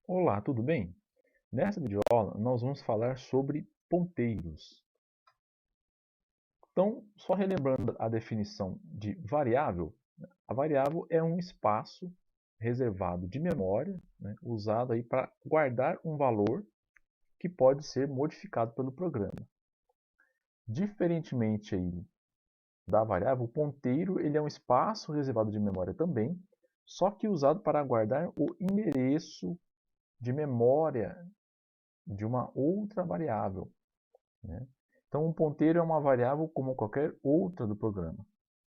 Olá, tudo bem? Nessa videoaula nós vamos falar sobre ponteiros. Então, só relembrando a definição de variável, a variável é um espaço reservado de memória, usado aí para guardar um valor que pode ser modificado pelo programa. Diferentemente aí da variável, o ponteiro ele é um espaço reservado de memória também, só que usado para guardar o endereço de memória de uma outra variável, né? Então, um ponteiro é uma variável como qualquer outra do programa.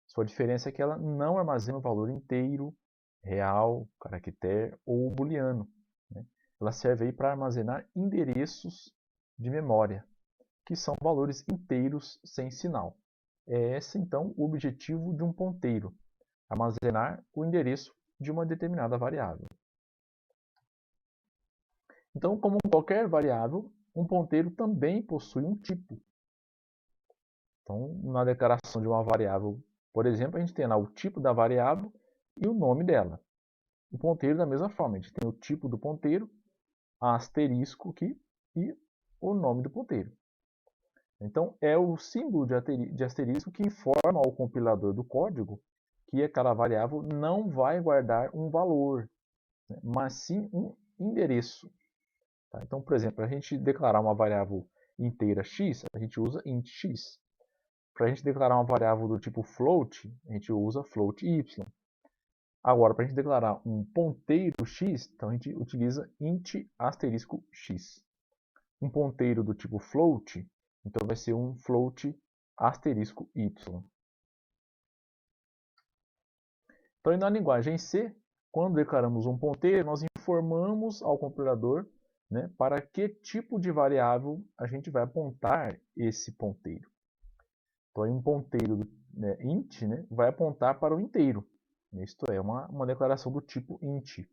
Sua diferença é que ela não armazena o valor inteiro, real, caractere ou booleano, né? Ela serve aí para armazenar endereços de memória, que são valores inteiros sem sinal. É esse, então, o objetivo de um ponteiro, armazenar o endereço de uma determinada variável. Então, como qualquer variável, um ponteiro também possui um tipo. Então, na declaração de uma variável, por exemplo, a gente tem lá o tipo da variável e o nome dela. O ponteiro, da mesma forma, a gente tem o tipo do ponteiro, asterisco aqui, e o nome do ponteiro. Então, é o símbolo de asterisco que informa ao compilador do código que aquela variável não vai guardar um valor, né, mas sim um endereço. Tá? Então, por exemplo, para a gente declarar uma variável inteira x, a gente usa int x. Para a gente declarar uma variável do tipo float, a gente usa float y. Agora, para a gente declarar um ponteiro x, então a gente utiliza int asterisco x. Um ponteiro do tipo float, então vai ser um float asterisco y. Então, na linguagem C, quando declaramos um ponteiro, nós informamos ao compilador, né, para que tipo de variável a gente vai apontar esse ponteiro. Então, um ponteiro, né, int, né, vai apontar para o inteiro. Isto é, uma declaração do tipo int.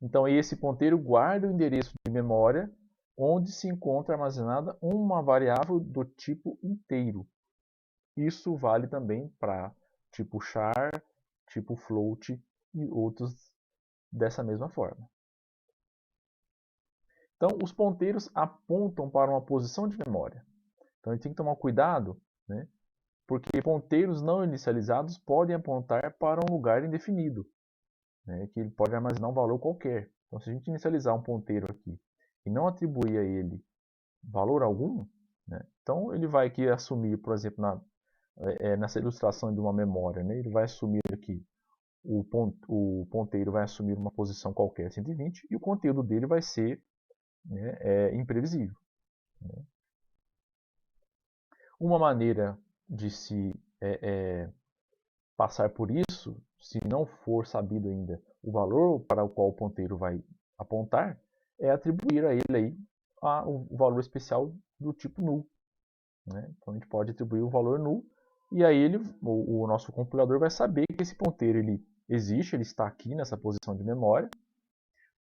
Então, esse ponteiro guarda o endereço de memória onde se encontra armazenada uma variável do tipo inteiro. Isso vale também para tipo char, tipo float e outros dessa mesma forma. Então, os ponteiros apontam para uma posição de memória. Então, a gente tem que tomar cuidado, né, porque ponteiros não inicializados podem apontar para um lugar indefinido, né, que ele pode armazenar um valor qualquer. Então, se a gente inicializar um ponteiro aqui e não atribuir a ele valor algum, né, então ele vai aqui assumir, por exemplo, nessa ilustração de uma memória, né, ele vai assumir aqui, o ponteiro vai assumir uma posição qualquer, 120, e o conteúdo dele vai ser, né, imprevisível. Né. Uma maneira de se passar por isso, se não for sabido ainda o valor para o qual o ponteiro vai apontar, é atribuir a ele aí o valor especial do tipo null. Né? Então a gente pode atribuir o valor null e aí o nosso compilador vai saber que esse ponteiro ele existe, ele está aqui nessa posição de memória,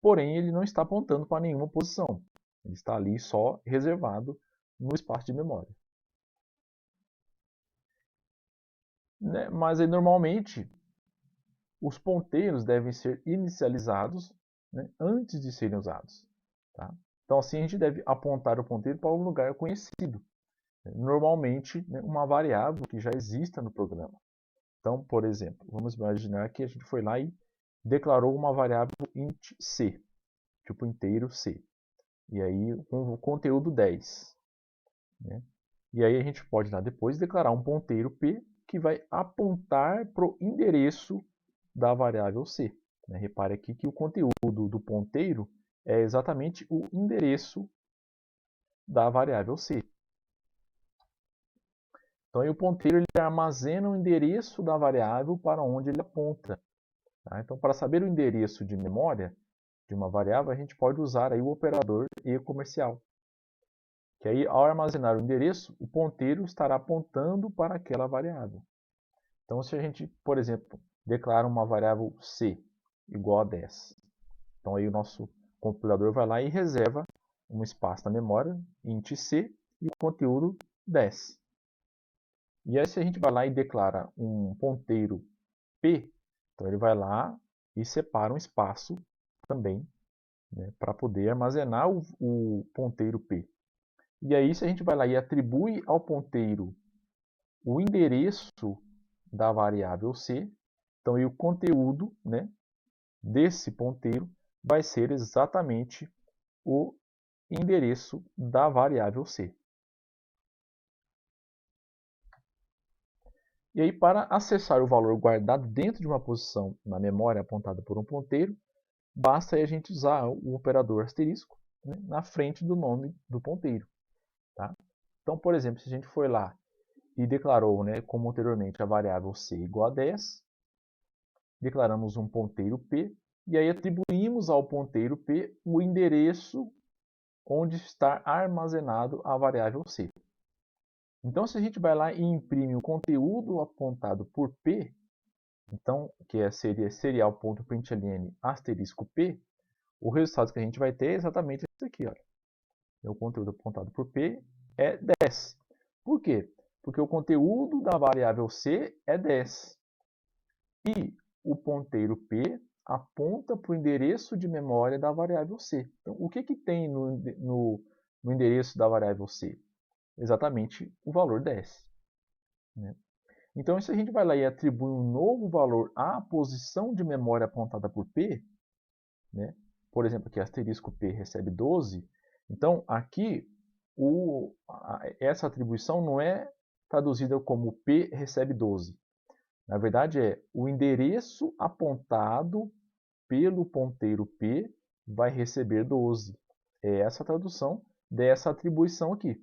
porém ele não está apontando para nenhuma posição. Ele está ali só reservado no espaço de memória. Né? Mas aí, normalmente os ponteiros devem ser inicializados, né, antes de serem usados. Tá? Então assim a gente deve apontar o ponteiro para um lugar conhecido. Normalmente, né, uma variável que já exista no programa. Então, por exemplo, vamos imaginar que a gente foi lá e declarou uma variável int c, tipo inteiro c. E aí com o conteúdo 10. Né? E aí a gente pode lá depois declarar um ponteiro p que vai apontar para o endereço da variável c. Né? Repare aqui que o conteúdo do ponteiro é exatamente o endereço da variável c. Então, aí o ponteiro ele armazena o endereço da variável para onde ele aponta. Tá? Então, para saber o endereço de memória de uma variável, a gente pode usar aí o operador e comercial. Que aí, ao armazenar o endereço, o ponteiro estará apontando para aquela variável. Então, se a gente, por exemplo, declara uma variável c igual a 10, então aí o nosso compilador vai lá e reserva um espaço na memória, int c, e o conteúdo 10. E aí, se a gente vai lá e declara um ponteiro p, então ele vai lá e separa um espaço também né, para poder armazenar o ponteiro P. E aí, se a gente vai lá e atribui ao ponteiro o endereço da variável C, então aí o conteúdo, né, desse ponteiro vai ser exatamente o endereço da variável C. E aí, para acessar o valor guardado dentro de uma posição na memória apontada por um ponteiro, basta aí a gente usar o operador asterisco, né, na frente do nome do ponteiro. Tá? Então, por exemplo, se a gente for lá e declarou, né, como anteriormente, a variável C igual a 10, declaramos um ponteiro P, e aí atribuímos ao ponteiro P o endereço onde está armazenado a variável C. Então, se a gente vai lá e imprime o conteúdo apontado por P, então, que seria serial.println asterisco P, o resultado que a gente vai ter é exatamente esse aqui. Olha. O conteúdo apontado por P é 10. Por quê? Porque o conteúdo da variável C é 10. E o ponteiro P aponta para o endereço de memória da variável C. Então, o que tem no endereço da variável C? Exatamente o valor 10. Né? Então, se a gente vai lá e atribui um novo valor à posição de memória apontada por P, né? Por exemplo, aqui asterisco P recebe 12, então aqui essa atribuição não é traduzida como P recebe 12. Na verdade, é o endereço apontado pelo ponteiro P vai receber 12. É essa a tradução dessa atribuição aqui.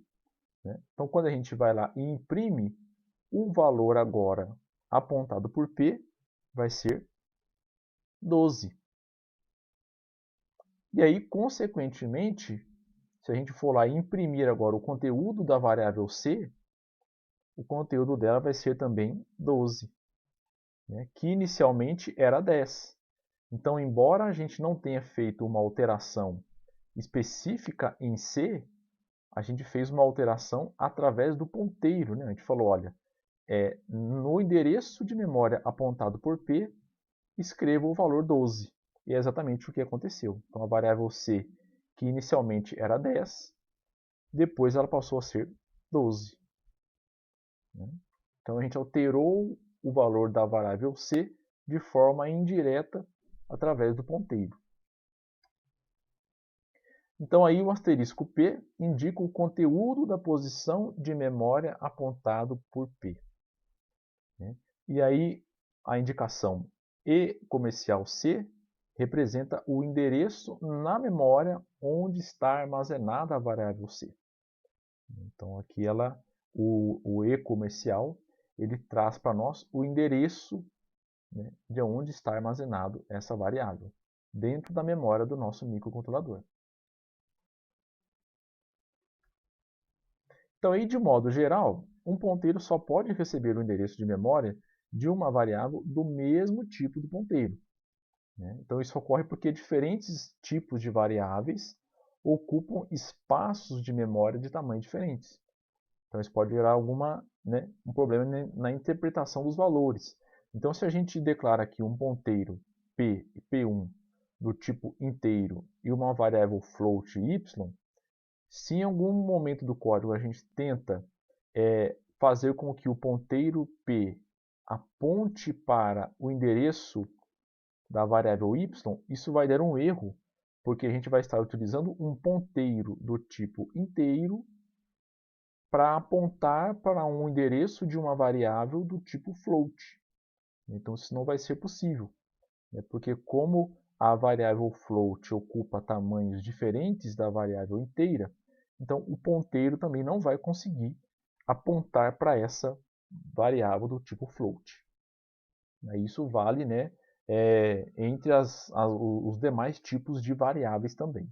Né? Então, quando a gente vai lá e imprime, o valor agora apontado por P vai ser 12. E aí, consequentemente, se a gente for lá e imprimir agora o conteúdo da variável C, o conteúdo dela vai ser também 12, né? Que inicialmente era 10. Então, embora a gente não tenha feito uma alteração específica em C, a gente fez uma alteração através do ponteiro. Né? A gente falou, olha, no endereço de memória apontado por P, escreva o valor 12. E é exatamente o que aconteceu. Então, a variável C, que inicialmente era 10, depois ela passou a ser 12. Né? Então, a gente alterou o valor da variável C de forma indireta através do ponteiro. Então, aí o asterisco P indica o conteúdo da posição de memória apontado por P. Né? E aí a indicação E comercial C representa o endereço na memória onde está armazenada a variável C. Então aqui o E comercial ele traz para nós o endereço, né, de onde está armazenado essa variável dentro da memória do nosso microcontrolador. Então, aí, de modo geral, um ponteiro só pode receber o endereço de memória de uma variável do mesmo tipo do ponteiro. Né? Então, isso ocorre porque diferentes tipos de variáveis ocupam espaços de memória de tamanho diferentes. Então, isso pode gerar um problema na interpretação dos valores. Então, se a gente declara aqui um ponteiro P e P1 do tipo inteiro e uma variável float y, se em algum momento do código a gente tenta fazer com que o ponteiro P aponte para o endereço da variável y, isso vai dar um erro, porque a gente vai estar utilizando um ponteiro do tipo inteiro para apontar para um endereço de uma variável do tipo float. Então isso não vai ser possível, né? Porque como a variável float ocupa tamanhos diferentes da variável inteira, então o ponteiro também não vai conseguir apontar para essa variável do tipo float. Isso vale, né, entre os demais tipos de variáveis também.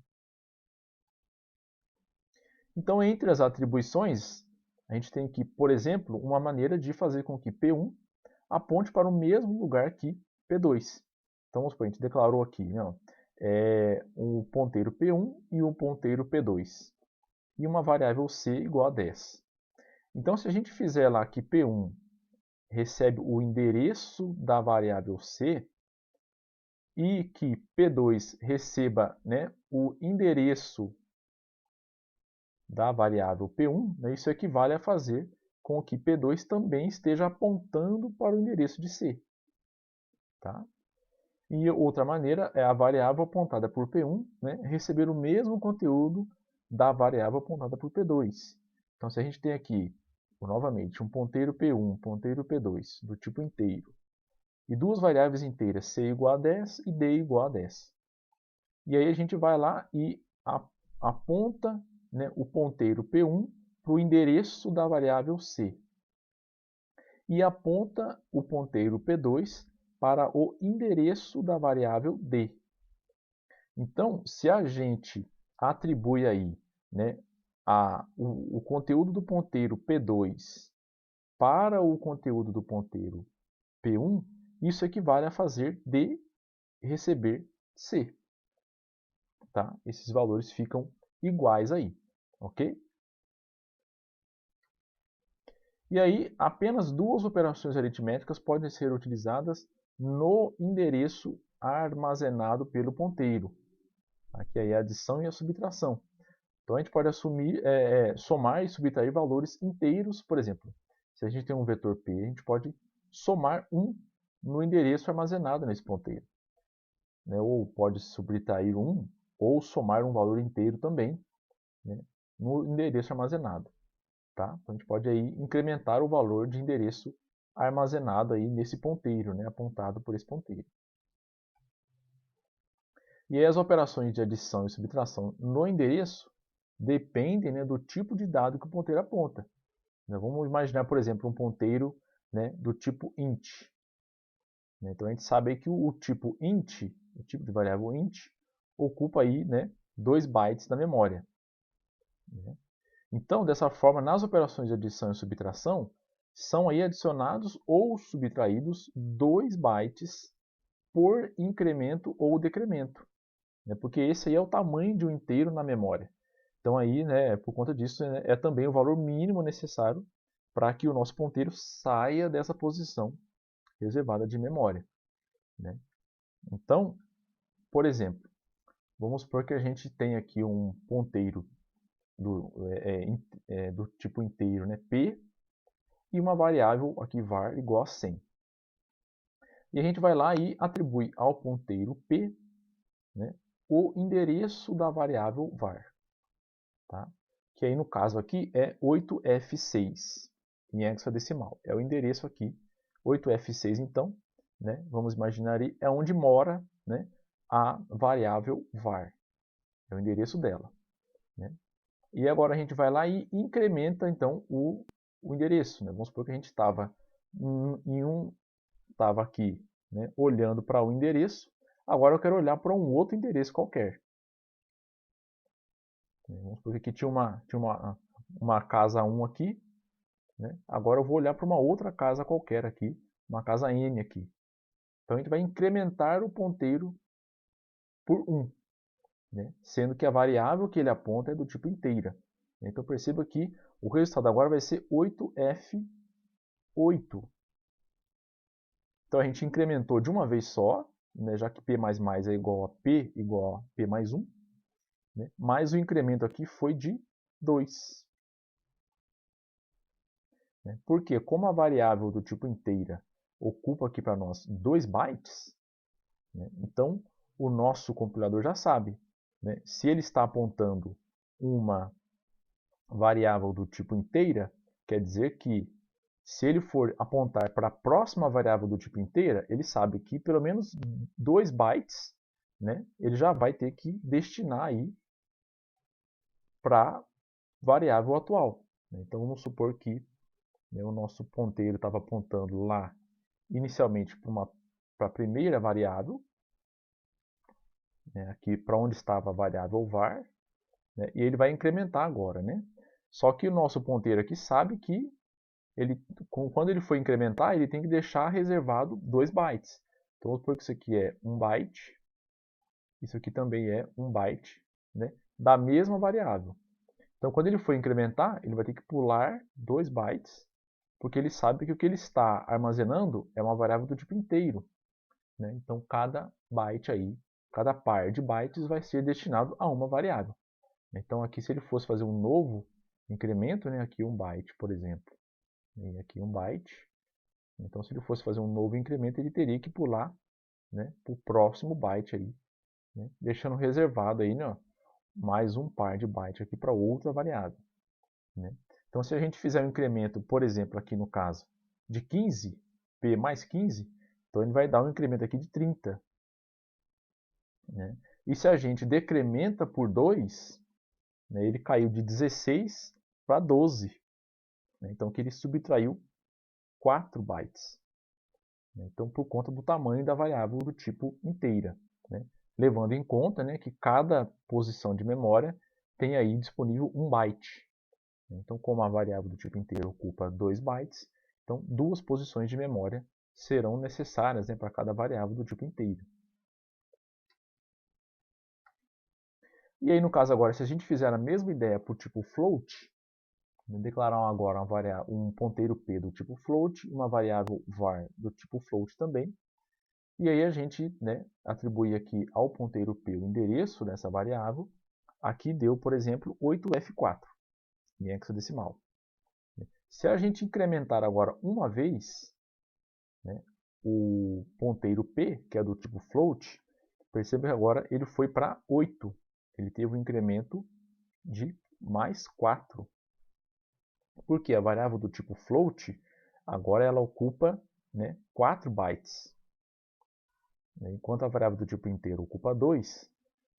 Então, entre as atribuições, a gente tem aqui, por exemplo, uma maneira de fazer com que P1 aponte para o mesmo lugar que P2. Então, vamos supor, a gente declarou aqui, né, um ponteiro P1 e um ponteiro P2. E uma variável C igual a 10. Então, se a gente fizer lá que P1 recebe o endereço da variável C, e que P2 receba, né, o endereço da variável P1, né, isso equivale a fazer com que P2 também esteja apontando para o endereço de C. Tá? E outra maneira é a variável apontada por P1, né, receber o mesmo conteúdo da variável apontada por P2. Então, se a gente tem aqui, novamente, um ponteiro P1, um ponteiro P2, do tipo inteiro, e duas variáveis inteiras, C igual a 10 e D igual a 10. E aí a gente vai lá e aponta, né, o ponteiro P1 para o endereço da variável C. E aponta o ponteiro P2 para o endereço da variável D. Então, se a gente atribui aí, né, o conteúdo do ponteiro P2 para o conteúdo do ponteiro P1, isso equivale a fazer D receber C. Tá? Esses valores ficam iguais aí, ok? E aí, apenas duas operações aritméticas podem ser utilizadas no endereço armazenado pelo ponteiro. Aqui é a adição e a subtração. Então a gente pode somar e subtrair valores inteiros, por exemplo. Se a gente tem um vetor P, a gente pode somar 1 no endereço armazenado nesse ponteiro. Né? Ou pode subtrair 1 ou somar um valor inteiro também, né, no endereço armazenado. Tá? Então a gente pode aí incrementar o valor de endereço armazenado aí nesse ponteiro, né, apontado por esse ponteiro. E aí as operações de adição e subtração no endereço dependem, né, do tipo de dado que o ponteiro aponta. Vamos imaginar, por exemplo, um ponteiro, né, do tipo int. Então a gente sabe que o tipo int, o tipo de variável int, ocupa aí, né, 2 bytes da memória. Então, dessa forma, nas operações de adição e subtração, são aí adicionados ou subtraídos 2 bytes por incremento ou decremento, né? Porque esse aí é o tamanho de um inteiro na memória. Então, aí, né, por conta disso, né, é também o valor mínimo necessário para que o nosso ponteiro saia dessa posição reservada de memória, né? Então, por exemplo, vamos supor que a gente tem aqui um ponteiro do tipo inteiro, né, P, e uma variável aqui var igual a 100. E a gente vai lá e atribui ao ponteiro P, né, o endereço da variável var. Tá? Que aí no caso aqui é 8F6 em hexadecimal. É o endereço aqui, 8F6 então, né, vamos imaginar aí, é onde mora, né, a variável var. É o endereço dela. Né? E agora a gente vai lá e incrementa então o endereço. Né? Vamos supor que a gente estava aqui, né, olhando para o endereço, agora eu quero olhar para um outro endereço qualquer. Vamos supor que aqui tinha uma casa 1 aqui, né? Agora eu vou olhar para uma outra casa qualquer aqui, uma casa N aqui. Então a gente vai incrementar o ponteiro por 1, né? Sendo que a variável que ele aponta é do tipo inteira. Então perceba que o resultado agora vai ser 8F8. Então a gente incrementou de uma vez só, né, já que P++ é igual a P igual a P mais 1, né, mas o incremento aqui foi de 2. Né? Porque como a variável do tipo inteira ocupa aqui para nós 2 bytes, né, então o nosso compilador já sabe. Né, se ele está apontando uma variável do tipo inteira, quer dizer que se ele for apontar para a próxima variável do tipo inteira, ele sabe que pelo menos 2 bytes, né, ele já vai ter que destinar aí para a variável atual. Então vamos supor que, né, o nosso ponteiro estava apontando lá inicialmente para a primeira variável, né, aqui para onde estava a variável var, né, e ele vai incrementar agora. Né? Só que o nosso ponteiro aqui sabe que quando ele for incrementar, ele tem que deixar reservado 2 bytes. Então, vamos supor que isso aqui é 1 byte, isso aqui também é 1 byte, né, da mesma variável. Então, quando ele for incrementar, ele vai ter que pular 2 bytes, porque ele sabe que o que ele está armazenando é uma variável do tipo inteiro. né? Então, cada byte aí, cada par de bytes vai ser destinado a uma variável. Então, aqui, se ele fosse fazer um novo incremento, né? Aqui 1 byte, por exemplo, e aqui 1 byte. Então, se ele fosse fazer um novo incremento, ele teria que pular, né, para o próximo byte aí, né? Deixando reservado aí, né, mais um par de bytes aqui para outra variável, né? Então, se a gente fizer um incremento, por exemplo, aqui no caso, de 15, P mais 15, então ele vai dar um incremento aqui de 30. Né? E se a gente decrementa por 2, né, ele caiu de 16 para 12. Né? Então, que ele subtraiu 4 bytes. Né? Então, por conta do tamanho da variável do tipo inteira. Né? Levando em conta, né, que cada posição de memória tem aí disponível 1 byte. Então, como a variável do tipo inteiro ocupa 2 bytes, então 2 posições de memória serão necessárias, né, para cada variável do tipo inteiro. E aí, no caso agora, se a gente fizer a mesma ideia por tipo float, declarar agora um ponteiro p do tipo float, uma variável var do tipo float também, e aí a gente, né, atribui aqui ao ponteiro p o endereço dessa variável. Aqui deu, por exemplo, 8F4 em hexadecimal. Se a gente incrementar agora uma vez, né, o ponteiro p, que é do tipo float, perceba que agora ele foi para 8. Ele teve um incremento de mais 4. Porque a variável do tipo float, agora ela ocupa, né, 4 bytes. Enquanto a variável do tipo inteiro ocupa 2,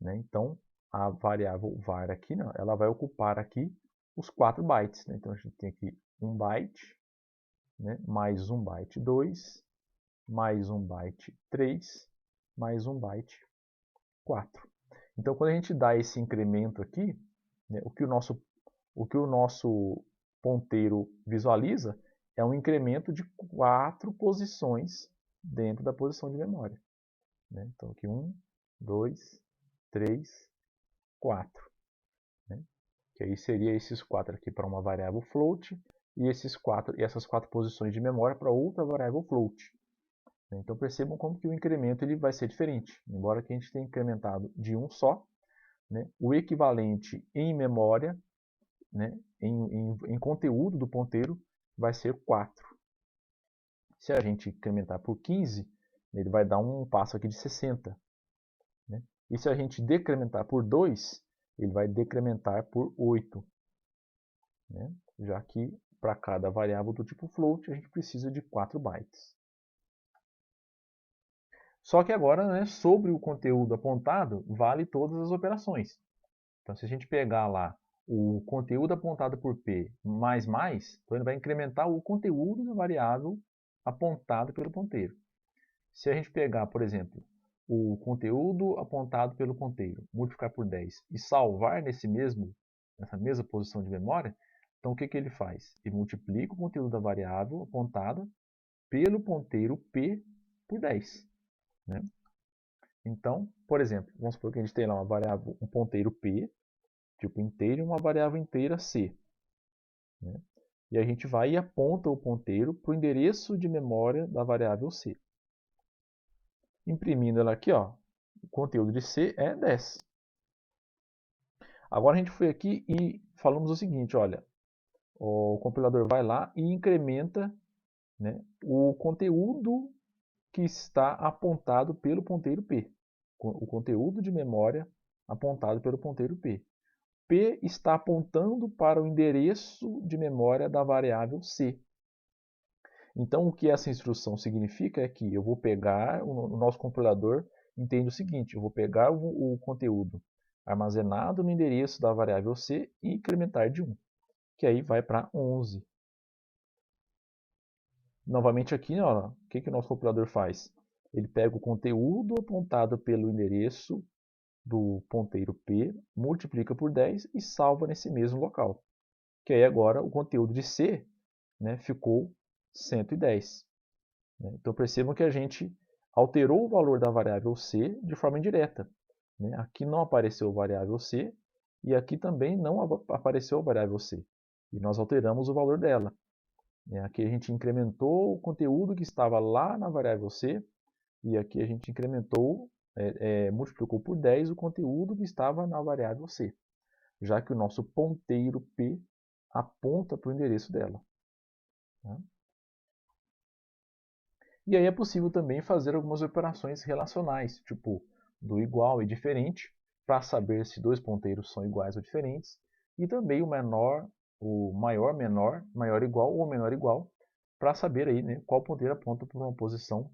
né, então a variável var aqui, não, ela vai ocupar aqui os 4 bytes. Né? Então a gente tem aqui 1 byte, né, mais 1 byte 2, mais 1 byte 3, mais 1 byte 4. Então, quando a gente dá esse incremento aqui, né, o que o nosso ponteiro visualiza é um incremento de 4 posições dentro da posição de memória. Né? Então, aqui 1, 2, 3, 4. Né? Que aí seria esses 4 aqui para uma variável float e essas 4 posições de memória para outra variável float. Então percebam como que o incremento ele vai ser diferente. Embora que a gente tenha incrementado de um só, né, o equivalente em memória, né, em conteúdo do ponteiro, vai ser 4. Se a gente incrementar por 15, ele vai dar um passo aqui de 60. Né? E se a gente decrementar por 2, ele vai decrementar por 8. Né? Já que para cada variável do tipo float, a gente precisa de 4 bytes. Só que agora, né, sobre o conteúdo apontado, vale todas as operações. Então, se a gente pegar lá o conteúdo apontado por P mais, então ele vai incrementar o conteúdo da variável apontada pelo ponteiro. Se a gente pegar, por exemplo, o conteúdo apontado pelo ponteiro, multiplicar por 10 e salvar nessa mesma posição de memória, então o que ele faz? Ele multiplica o conteúdo da variável apontada pelo ponteiro P por 10. Né? Então, por exemplo, vamos supor que a gente tem lá uma variável, um ponteiro P, tipo inteiro, e uma variável inteira C. Né? E a gente vai e aponta o ponteiro para o endereço de memória da variável C. Imprimindo ela aqui, ó, o conteúdo de C é 10. Agora a gente foi aqui e falamos o seguinte, olha, o compilador vai lá e incrementa, né, o conteúdo que está apontado pelo ponteiro P. O conteúdo de memória apontado pelo ponteiro P. P está apontando para o endereço de memória da variável C. Então, o que essa instrução significa é que eu vou pegar, o nosso compilador entende o seguinte, eu vou pegar o conteúdo armazenado no endereço da variável C e incrementar de 1, que aí vai para 11. Novamente aqui, ó, o que o nosso compilador faz? Ele pega o conteúdo apontado pelo endereço do ponteiro P, multiplica por 10 e salva nesse mesmo local. Que aí agora o conteúdo de C, né, ficou 110. Né? Então percebam que a gente alterou o valor da variável C de forma indireta. Né? Aqui não apareceu a variável C e aqui também não apareceu a variável C. E nós alteramos o valor dela. Aqui a gente incrementou o conteúdo que estava lá na variável C e aqui a gente incrementou, multiplicou por 10 o conteúdo que estava na variável C, já que o nosso ponteiro P aponta para o endereço dela. Tá? E aí é possível também fazer algumas operações relacionais, tipo do igual e diferente, para saber se dois ponteiros são iguais ou diferentes, e também o maior menor, maior igual ou menor igual, para saber aí, né, qual ponteiro aponta para uma posição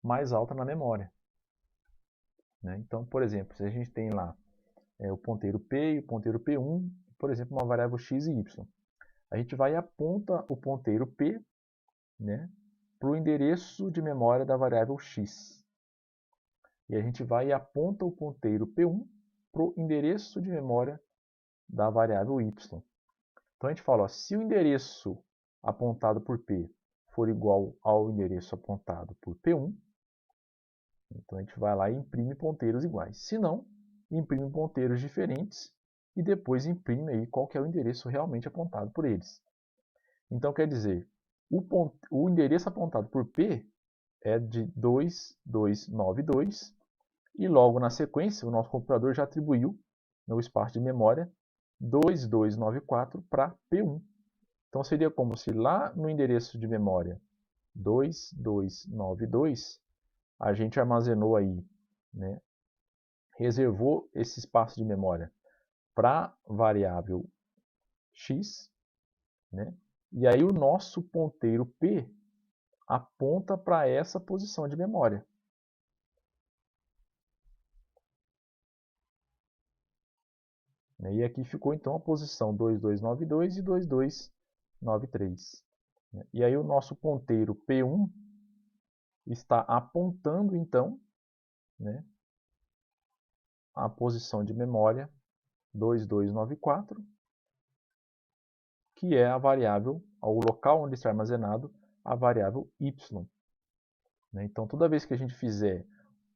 mais alta na memória. Né? Então, por exemplo, se a gente tem lá o ponteiro P e o ponteiro P1, por exemplo, uma variável x e y, a gente vai e aponta o ponteiro P, né, para o endereço de memória da variável x. E a gente vai e aponta o ponteiro P1 para o endereço de memória da variável y. Então a gente fala, ó, se o endereço apontado por P for igual ao endereço apontado por P1, então a gente vai lá e imprime ponteiros iguais. Se não, imprime ponteiros diferentes e depois imprime aí qual que é o endereço realmente apontado por eles. Então quer dizer, o endereço apontado por P é de 2292 e logo na sequência o nosso computador já atribuiu no espaço de memória 2294 para P1. Então seria como se lá no endereço de memória 2292 a gente armazenou aí, né, reservou esse espaço de memória para a variável x, né, e aí o nosso ponteiro P aponta para essa posição de memória. E aqui ficou então a posição 2292 e 2293. E aí o nosso ponteiro P1 está apontando então, né, a posição de memória 2294, que é a variável, o local onde está armazenado a variável y. Então toda vez que a gente fizer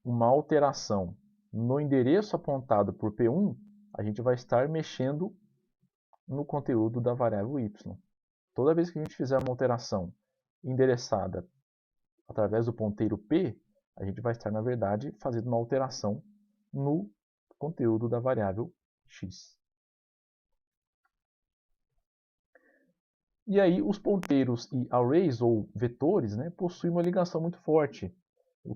uma alteração no endereço apontado por P1, a gente vai estar mexendo no conteúdo da variável y. Toda vez que a gente fizer uma alteração endereçada através do ponteiro P, a gente vai estar, na verdade, fazendo uma alteração no conteúdo da variável x. E aí, os ponteiros e arrays, ou vetores, né, possuem uma ligação muito forte.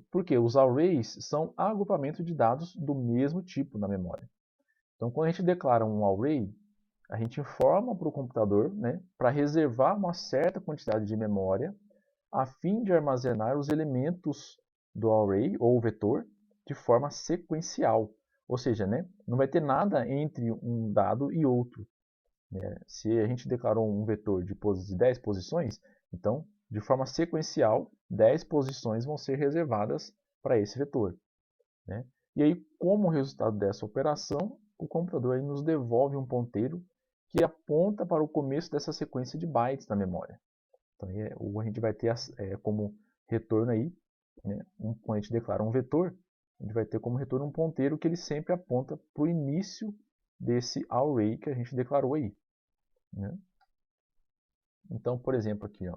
Porque os arrays são agrupamentos de dados do mesmo tipo na memória. Então, quando a gente declara um array, a gente informa para o computador, né, para reservar uma certa quantidade de memória a fim de armazenar os elementos do array ou vetor de forma sequencial. Ou seja, né, não vai ter nada entre um dado e outro. Se a gente declarou um vetor de 10 posições, então, de forma sequencial, 10 posições vão ser reservadas para esse vetor. Né? E aí, como resultado dessa operação, o computador aí nos devolve um ponteiro que aponta para o começo dessa sequência de bytes na memória. Então, a gente vai ter como retorno aí, né, quando a gente declara um vetor, a gente vai ter como retorno um ponteiro que ele sempre aponta para o início desse array que a gente declarou aí. Né? Então, por exemplo, aqui, ó,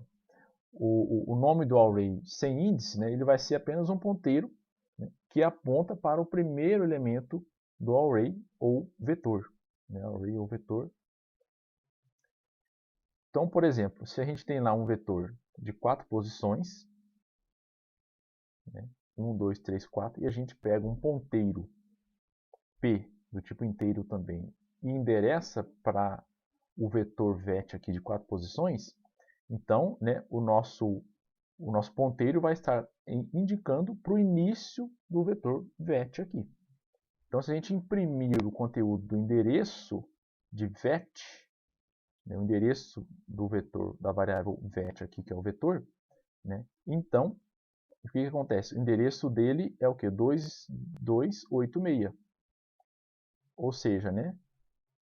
o nome do array sem índice, né, ele vai ser apenas um ponteiro, né, que aponta para o primeiro elemento do array ou vetor. Né, array ou vetor. Então, por exemplo, se a gente tem lá um vetor de 4 posições, né, 1, 2, 3, 4, e a gente pega um ponteiro P, do tipo inteiro também, e endereça para o vetor vet aqui de 4 posições, então, né, o nosso ponteiro vai estar indicando para o início do vetor vet aqui. Então, se a gente imprimir o conteúdo do endereço de vet, né, o endereço do vetor da variável vet aqui, que é o vetor, né, então, o que acontece? O endereço dele é o que? 2286. Ou seja, né,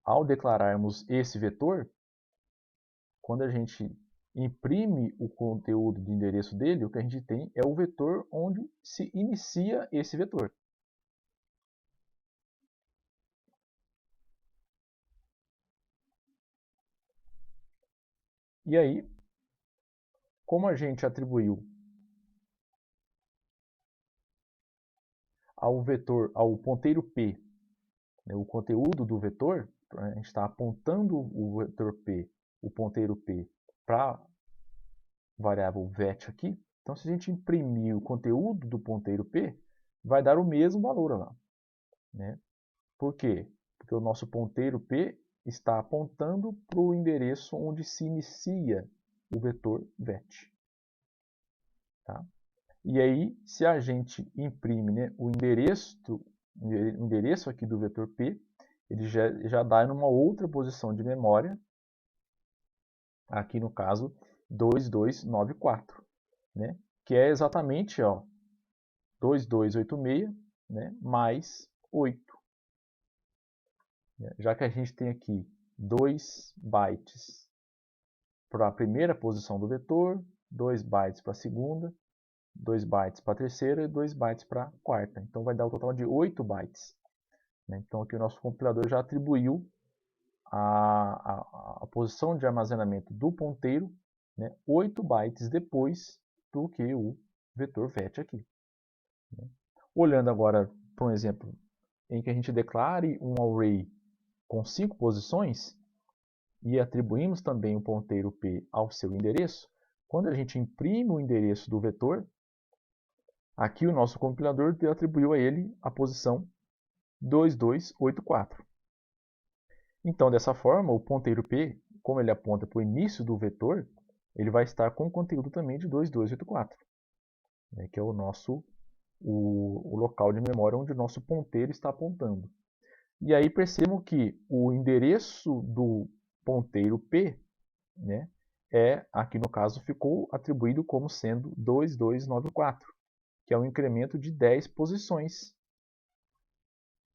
ao declararmos esse vetor, quando a gente imprime o conteúdo do endereço dele, o que a gente tem é o vetor onde se inicia esse vetor. E aí, como a gente atribuiu ao vetor, ao ponteiro P, né, o conteúdo do vetor, a gente está apontando o vetor P, o ponteiro P, para a variável vet aqui. Então, se a gente imprimir o conteúdo do ponteiro P, vai dar o mesmo valor lá, né? Por quê? Porque o nosso ponteiro P está apontando para o endereço onde se inicia o vetor vet. Tá? E aí, se a gente imprime, né, o endereço aqui do vetor P, ele já dá em uma outra posição de memória, aqui no caso 2294, né, que é exatamente 2286, né, mais 8. Já que a gente tem aqui 2 bytes para a primeira posição do vetor, 2 bytes para a segunda, 2 bytes para a terceira e 2 bytes para a quarta. Então vai dar um total de 8 bytes. Então aqui o nosso compilador já atribuiu a posição de armazenamento do ponteiro, né, 8 bytes depois do que o vetor vet aqui. Olhando agora para um exemplo em que a gente declare um array com 5 posições e atribuímos também o ponteiro P ao seu endereço, quando a gente imprime o endereço do vetor, aqui o nosso compilador atribuiu a ele a posição 2284. Então, dessa forma, o ponteiro P, como ele aponta para o início do vetor, ele vai estar com o conteúdo também de 2284, né, que é o local de memória onde o nosso ponteiro está apontando. E aí percebam que o endereço do ponteiro P, né, aqui no caso, ficou atribuído como sendo 2294, que é um incremento de 10 posições,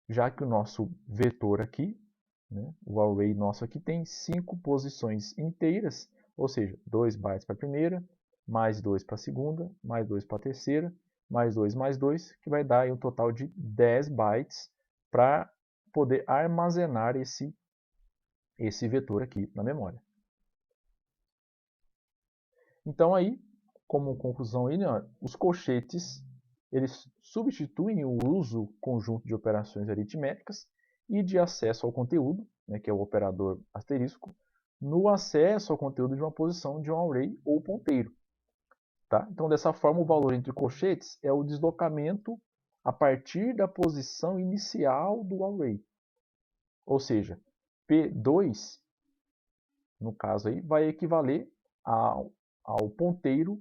já que o nosso vetor aqui, né, o array nosso aqui tem 5 posições inteiras, ou seja, 2 bytes para a primeira, mais 2 para a segunda, mais 2 para a terceira, mais 2, que vai dar aí um total de 10 bytes para poder armazenar esse vetor aqui na memória. Então aí, como conclusão aí, né, os colchetes eles substituem o uso conjunto de operações aritméticas e de acesso ao conteúdo, né, que é o operador asterisco, no acesso ao conteúdo de uma posição de um array ou ponteiro. Tá? Então, dessa forma, o valor entre colchetes é o deslocamento a partir da posição inicial do array. Ou seja, P2, no caso aí, vai equivaler ao ponteiro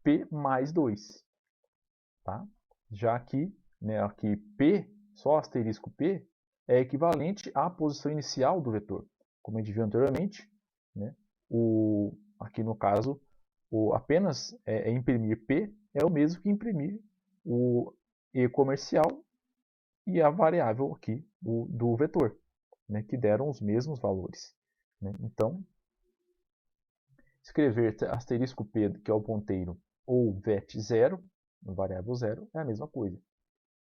P mais 2. Tá? Já que, né, aqui P, só asterisco P, é equivalente à posição inicial do vetor. Como a gente viu anteriormente, né, aqui no caso, apenas imprimir P é o mesmo que imprimir o E comercial e a variável aqui do vetor, né, que deram os mesmos valores. Né? Então, escrever asterisco P, que é o ponteiro, ou vet0, variável 0, é a mesma coisa.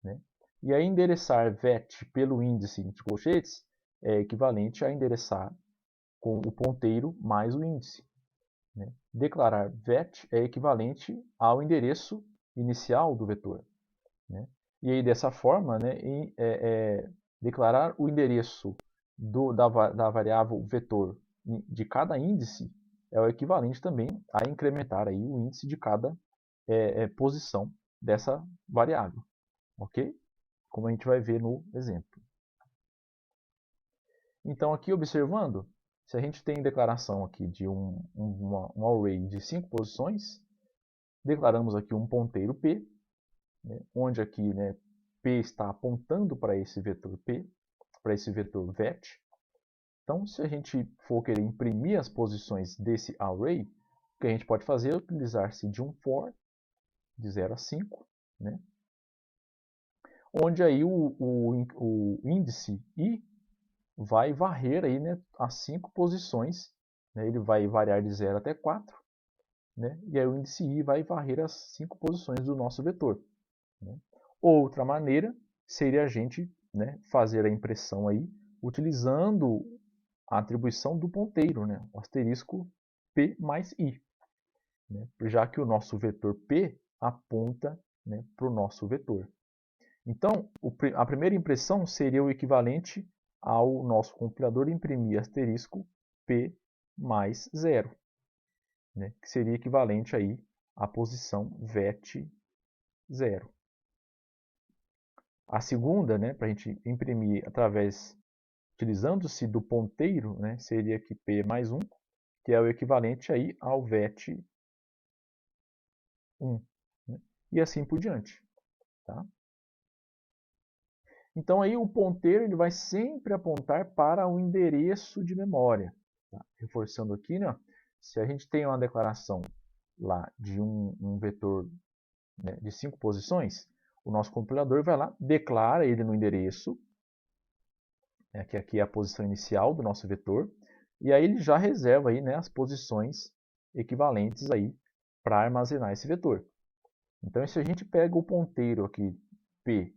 Né? E aí endereçar vet pelo índice de colchetes é equivalente a endereçar com o ponteiro mais o índice. Né? Declarar vet é equivalente ao endereço inicial do vetor. Né? E aí dessa forma, né, declarar o endereço da variável vetor de cada índice é o equivalente também a incrementar aí o índice de cada posição dessa variável, ok? Como a gente vai ver no exemplo. Então aqui observando, se a gente tem declaração aqui de um array de 5 posições, declaramos aqui um ponteiro P, né, onde aqui, né, P está apontando para esse vetor P, para esse vetor vet. Então, se a gente for querer imprimir as posições desse array, o que a gente pode fazer é utilizar-se de um for, de 0 a 5, né? Onde aí o índice i vai varrer aí, né, as 5 posições, né? Ele vai variar de 0 até 4, né? E aí o índice i vai varrer as 5 posições do nosso vetor. Né? Outra maneira seria a gente, né, fazer a impressão aí utilizando a atribuição do ponteiro, né, o asterisco P mais I, né, já que o nosso vetor P aponta, né, para o nosso vetor. Então, a primeira impressão seria o equivalente ao nosso compilador imprimir asterisco P mais 0, né, que seria equivalente aí à posição VET 0. A segunda, né, para a gente imprimir utilizando-se do ponteiro, né, seria aqui P mais 1, que é o equivalente aí ao VET 1, né, e assim por diante. Tá? Então aí o ponteiro ele vai sempre apontar para o endereço de memória. Tá? Reforçando aqui, né, se a gente tem uma declaração lá de um vetor, né, de 5 posições, o nosso compilador vai lá, declara ele no endereço, né, que aqui é a posição inicial do nosso vetor, e aí ele já reserva aí, né, as posições equivalentes aí para armazenar esse vetor. Então, se a gente pega o ponteiro aqui P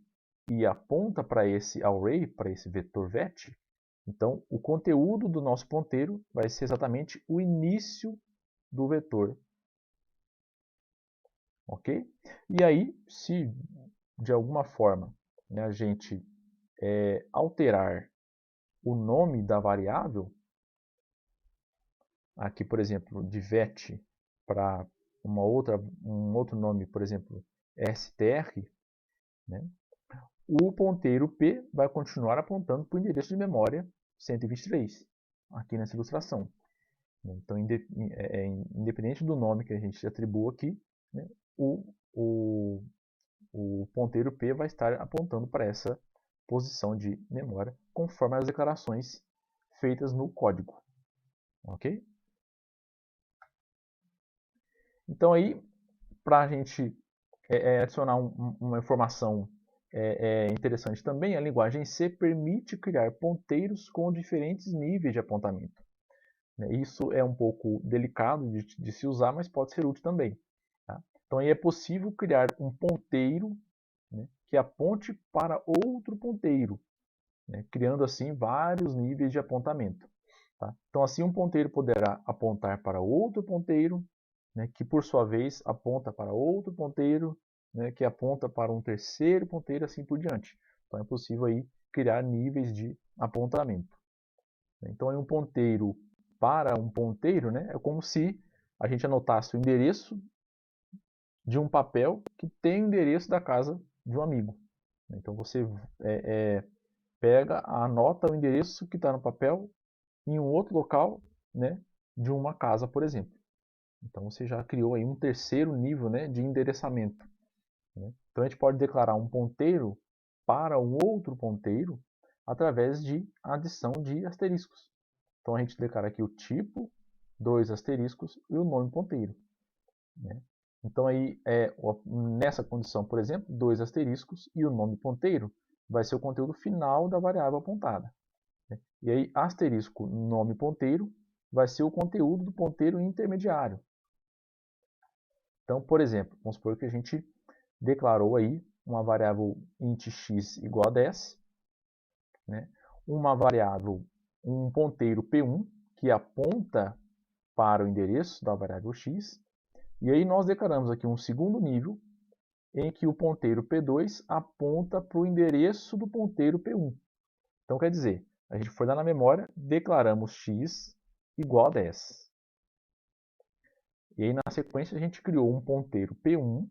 e aponta para esse array, para esse vetor VET, então o conteúdo do nosso ponteiro vai ser exatamente o início do vetor. Ok? E aí, se de alguma forma, né, a gente alterar o nome da variável, aqui, por exemplo, de VET para um outro nome, por exemplo, str, né, o ponteiro P vai continuar apontando para o endereço de memória 123, aqui nessa ilustração. Então, independente do nome que a gente atribua aqui, né, o ponteiro P vai estar apontando para essa posição de memória, conforme as declarações feitas no código. Ok? Então, aí, para a gente adicionar uma informação interessante também, a linguagem C permite criar ponteiros com diferentes níveis de apontamento. Isso é um pouco delicado de se usar, mas pode ser útil também. Tá? Então, aí é possível criar um ponteiro, né, que aponte para outro ponteiro, né, criando assim vários níveis de apontamento. Tá? Então, assim, um ponteiro poderá apontar para outro ponteiro, né, que por sua vez aponta para outro ponteiro, né, que aponta para um terceiro ponteiro, assim por diante. Então, é possível aí criar níveis de apontamento. Então, um ponteiro para um ponteiro, né, é como se a gente anotasse o endereço de um papel que tem o endereço da casa de um amigo. Então, você pega, anota o endereço que está no papel em um outro local, né, de uma casa, por exemplo. Então, você já criou aí um terceiro nível, né, de endereçamento. Né? Então, a gente pode declarar um ponteiro para um outro ponteiro através de adição de asteriscos. Então, a gente declara aqui o tipo, 2 asteriscos e o nome ponteiro. Né? Então, aí, nessa condição, por exemplo, 2 asteriscos e o nome ponteiro vai ser o conteúdo final da variável apontada. Né? E aí, asterisco nome ponteiro vai ser o conteúdo do ponteiro intermediário. Então, por exemplo, vamos supor que a gente declarou aí uma variável int x igual a 10, né? Uma variável, um ponteiro P1, que aponta para o endereço da variável x, e aí nós declaramos aqui um segundo nível, em que o ponteiro P2 aponta para o endereço do ponteiro P1. Então, quer dizer, a gente foi lá na memória, declaramos x igual a 10. E aí, na sequência, a gente criou um ponteiro P1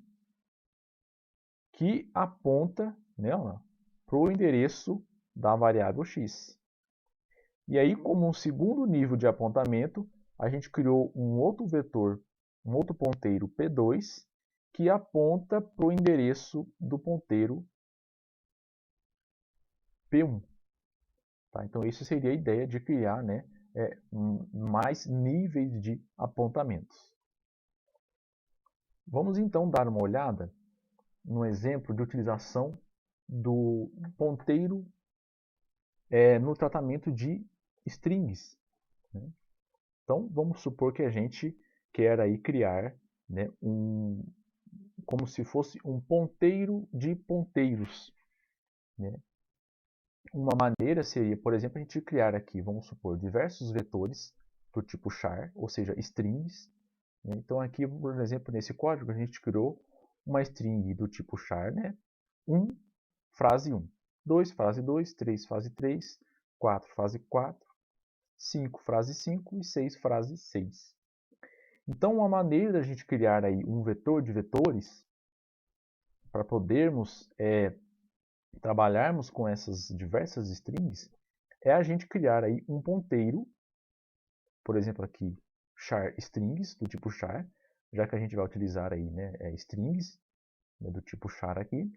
que aponta, né, para o endereço da variável x. E aí, como um segundo nível de apontamento, a gente criou um outro vetor, um outro ponteiro P2, que aponta para o endereço do ponteiro P1. Tá? Então, isso seria a ideia de criar, né, mais níveis de apontamentos. Vamos então dar uma olhada no exemplo de utilização do ponteiro no tratamento de strings. Né? Então, vamos supor que a gente quer aí criar, né, como se fosse um ponteiro de ponteiros. Né? Uma maneira seria, por exemplo, a gente criar aqui, vamos supor, diversos vetores do tipo char, ou seja, strings. Né? Então, aqui, por exemplo, nesse código, a gente criou uma string do tipo char, né? 1 frase 1. 2, frase 2, 3, frase 3, 4, frase 4, 5, frase 5 e 6, frase 6. Então, uma maneira da gente criar aí um vetor de vetores, para podermos trabalharmos com essas diversas strings, é a gente criar aí um ponteiro, por exemplo aqui, char strings, do tipo char, já que a gente vai utilizar aí, né, strings, né, do tipo char aqui,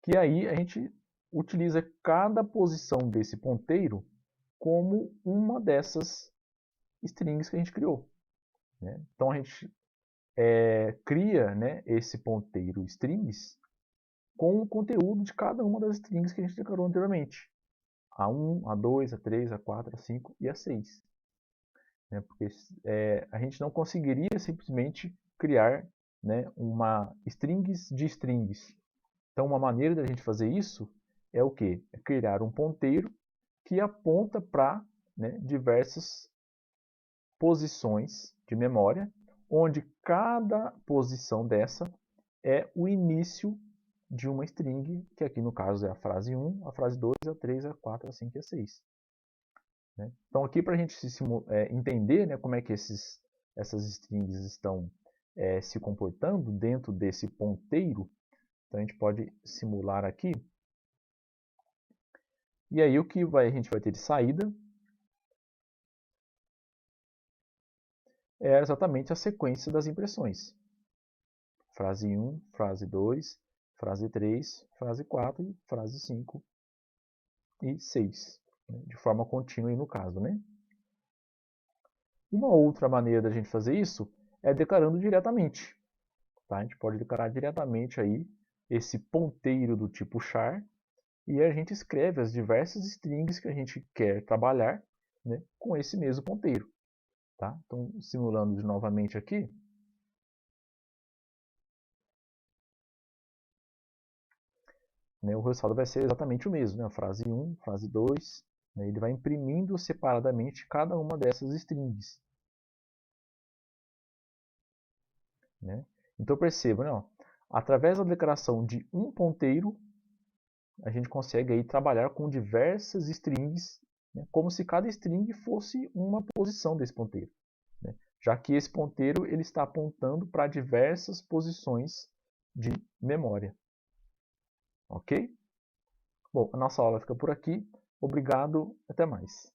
que aí a gente utiliza cada posição desse ponteiro como uma dessas strings que a gente criou. Né? Então a gente cria, né, esse ponteiro strings com o conteúdo de cada uma das strings que a gente declarou anteriormente. A1, A2, A3, A4, A5 e A6. Né? Porque a gente não conseguiria simplesmente criar, né, uma strings de strings. Então uma maneira da gente fazer isso é o quê? É criar um ponteiro que aponta para, né, diversas posições de memória, onde cada posição dessa é o início de uma string, que aqui no caso é a frase 1, a frase 2, a 3, a 4, a 5 e a 6. Né? Então aqui para a gente entender, né, como é que essas strings estão se comportando dentro desse ponteiro, então a gente pode simular aqui. E aí o que a gente vai ter de saída é exatamente a sequência das impressões. Frase 1, frase 2, frase 3, frase 4, frase 5 e 6. Né? De forma contínua aí no caso. Né? Uma outra maneira da gente fazer isso é declarando diretamente. Tá? A gente pode declarar diretamente aí esse ponteiro do tipo char e a gente escreve as diversas strings que a gente quer trabalhar, né, com esse mesmo ponteiro. Tá? Então, simulando novamente aqui, né, o resultado vai ser exatamente o mesmo. Né? A frase 1, frase 2, né, ele vai imprimindo separadamente cada uma dessas strings. Né? Então perceba, né, ó, através da declaração de um ponteiro, a gente consegue aí trabalhar com diversas strings, né, como se cada string fosse uma posição desse ponteiro. Né? Já que esse ponteiro ele está apontando para diversas posições de memória. Ok? Bom, a nossa aula fica por aqui. Obrigado, até mais.